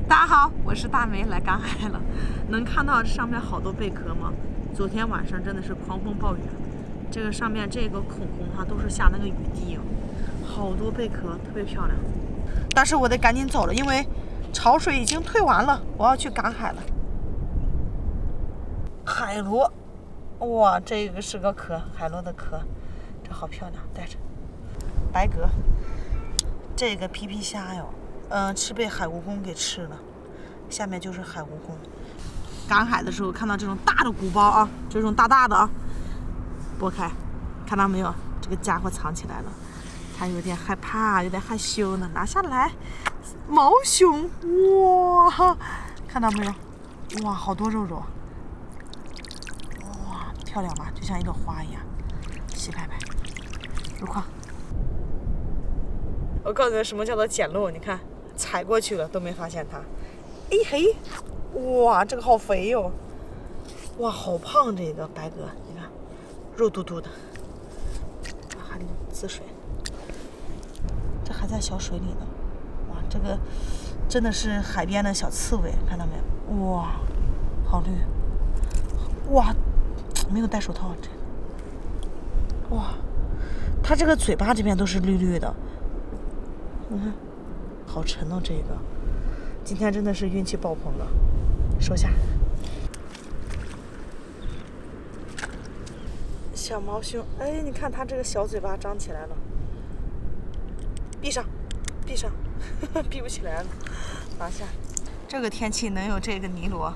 大家好，我是大梅，来赶海了。能看到这上面好多贝壳吗？昨天晚上真的是狂风暴雨，这个上面这个孔孔都是下那个雨滴，好多贝壳，特别漂亮。但是我得赶紧走了，因为潮水已经退完了，我要去赶海了。海螺，哇，这个是个壳，海螺的壳，这好漂亮，带着白蛤，这个皮皮虾哟。吃被海蜈蚣给吃了，下面就是海蜈蚣。赶海的时候看到这种大的鼓包啊，这种大大的啊，拨开，看到没有？这个家伙藏起来了，它有点害怕，有点害羞呢。拿下来，毛熊，哇，看到没有？哇，好多肉肉，哇，漂亮吧？就像一朵花一样，细拍拍，入框。我告诉你什么叫做捡漏，你看。踩过去了都没发现它，哎嘿，哇，这个好肥哟、哇，好胖这个白蛤，你看，肉嘟嘟的，还滋水，这还在小水里呢，哇，这个真的是海边的小刺猬，看到没有？哇，好绿，哇，没有戴手套这个，哇，它这个嘴巴这边都是绿绿的，你看。好沉哦，这个，今天真的是运气爆棚了，收下。小毛熊，哎，你看它这个小嘴巴张起来了，闭上，闭上，闭不起来了，拿下。这个天气能有这个尼罗，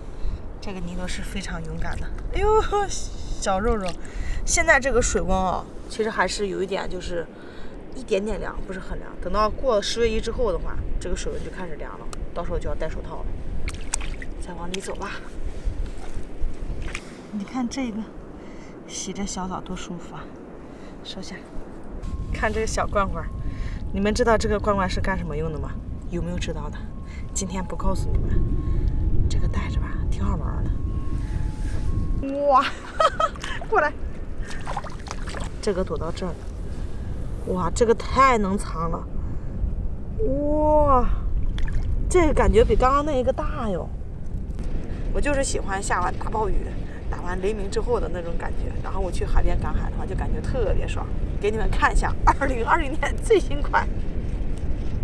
这个尼罗是非常勇敢的。哎呦，小肉肉，现在这个水温啊，其实还是有一点就是。一点点凉，不是很凉。等到过10月1之后的话，这个水温就开始凉了，到时候就要戴手套了。再往里走吧。你看这个，洗着小澡多舒服啊！收下。看这个小罐罐，你们知道这个罐罐是干什么用的吗？有没有知道的？今天不告诉你们。这个带着吧，挺好玩的。哇，过来。这个躲到这儿。哇，这个太能藏了！哇，这个感觉比刚刚那一个大哟。我就是喜欢下完大暴雨、打完雷鸣之后的那种感觉，然后我去海边赶海的话，就感觉特别爽。给你们看一下2020年最新款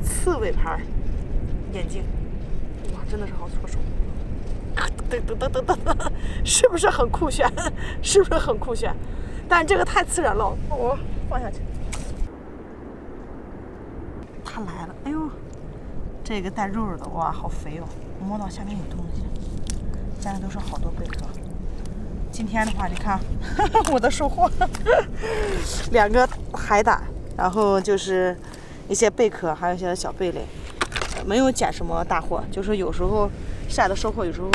刺猬牌眼镜，哇，真的是好搓手！噔，是不是很酷炫？是不是很酷炫？但这个太刺人了，我放下去。它来了，哎呦，这个带肉肉的，哇，好肥哦！摸到下面有东西，下面都是好多贝壳。今天的话，你看我的收获，2个海胆，然后就是一些贝壳，还有一些小贝类，没有捡什么大货，就是有时候晒的收获，有时候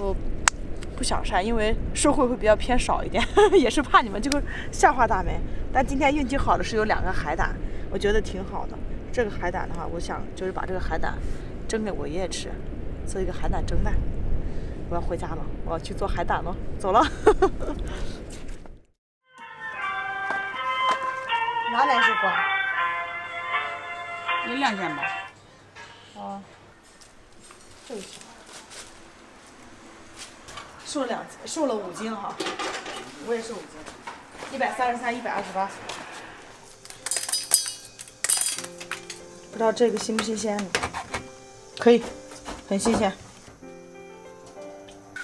不想晒，因为收获会比较偏少一点，也是怕你们这个笑话大梅。但今天运气好的是有2个海胆，我觉得挺好的。这个海胆的话，我想就是把这个海胆蒸给我爷爷吃，做一个海胆蒸蛋。我要回家了，我要去做海胆了，走了。哪点是关？有2件吧。哦，这个行。瘦了5斤哈，我也是5斤，133、128。不知道这个新不新鲜呢？可以，很新鲜。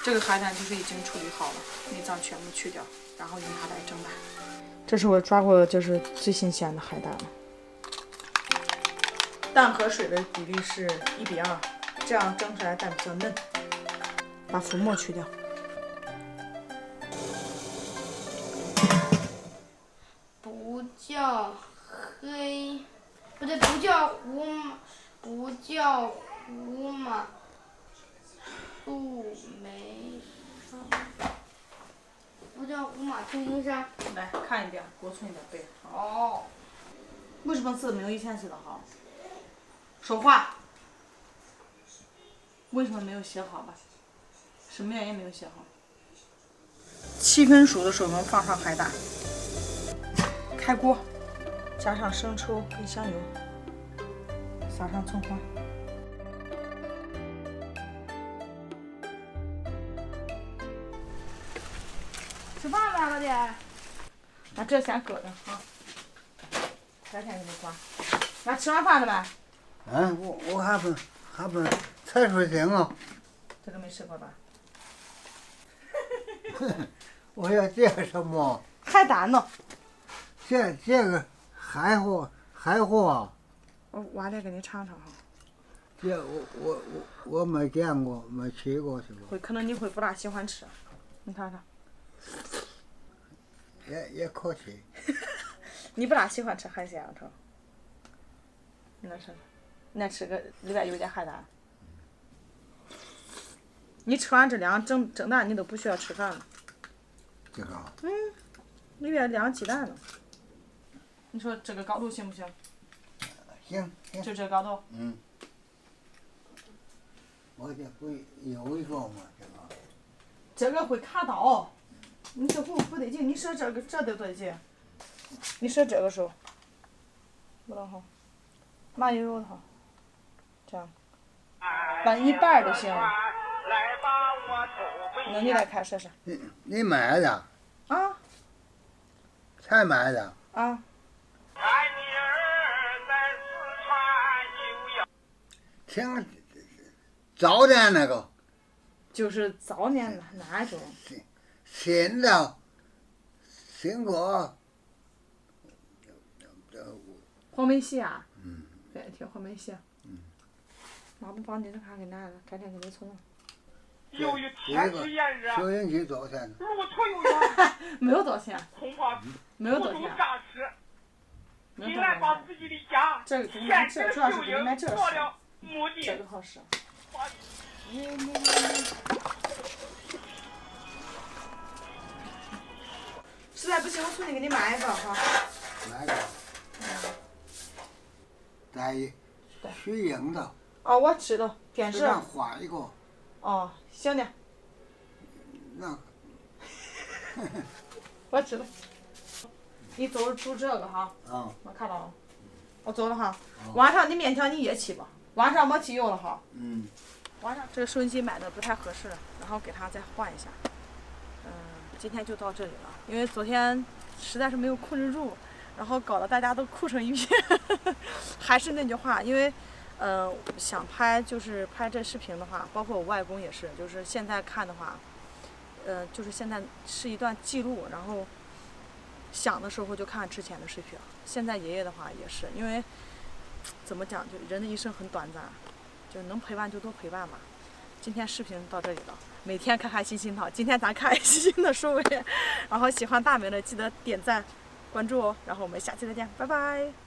这个海胆就是已经处理好了，内脏全部去掉，然后用它来蒸蛋。这是我抓过就是最新鲜的海胆了。蛋和水的比例是1:2，这样蒸出来蛋比较嫩。把浮沫去掉。不叫黑。不对，不叫胡马，不叫胡马，杜梅山，不叫胡马杜梅山。来看一遍，多存一点背。哦。为什么字没有以前写的好？说话。为什么没有写好吧？什么原因没有写好？7分熟的时候，我们放上海胆，开锅。加上生抽跟香油，撒上葱花，吃饭了，老弟。那这先搁着啊，改天给你挂。那吃完饭了没？嗯，我还不才说行啊。这个没吃过吧？我要这个什么？海胆呢？这个海货啊，我晚点给你尝尝哈。这我没见过，没吃过是吧？会可能你会不大喜欢吃，你看看。也可吃。你不大喜欢吃海鲜啊，成？你能吃？你再吃个里边有点海胆。你吃完这两蒸蛋，你都不需要吃饭了。这个。里边2鸡蛋呢。你说这个高度行不行？行。就这高度。我这不有一个吗？这个会卡刀，你这不得劲，你说这都得劲，你说这个时候，不能好，慢悠悠的哈，这样，拌一半就行。那你来开试试。你买的？啊。才买的？啊。挺早点那个。就是早年的那种。新的，新过。黄梅戏啊。对，挺黄梅戏。妈不放进去看给拿了，改天给你存了。由于天气炎热，收音机多少钱？如果抽油烟，没有多少钱。恐怕没有多少钱。诈尸。竟然把自己的家这献给主要是秀英，给你买这个做了目的。这个好使。实在不行，我重新给你买一个哈。买个。再虚硬的。哦，我知道，电视。让换一个。哦，行的。那。我知道。你煮这个哈。我看到了。我走了哈。晚上你面条你也起吧，晚上没起油了哈。晚上这个收音机买的不太合适，然后给它再换一下。今天就到这里了，因为昨天实在是没有控制住，然后搞得大家都哭成一片。还是那句话，因为想拍这视频的话，包括我外公也是，就是现在看的话，就是现在是一段记录，然后想的时候就看之前的视频。现在爷爷的话也是，因为怎么讲，就人的一生很短暂，就能陪伴就多陪伴吧。今天视频到这里了，每天开开心心的，今天咱开开心心的收尾。然后喜欢大美的记得点赞、关注哦，然后我们下期再见，拜拜。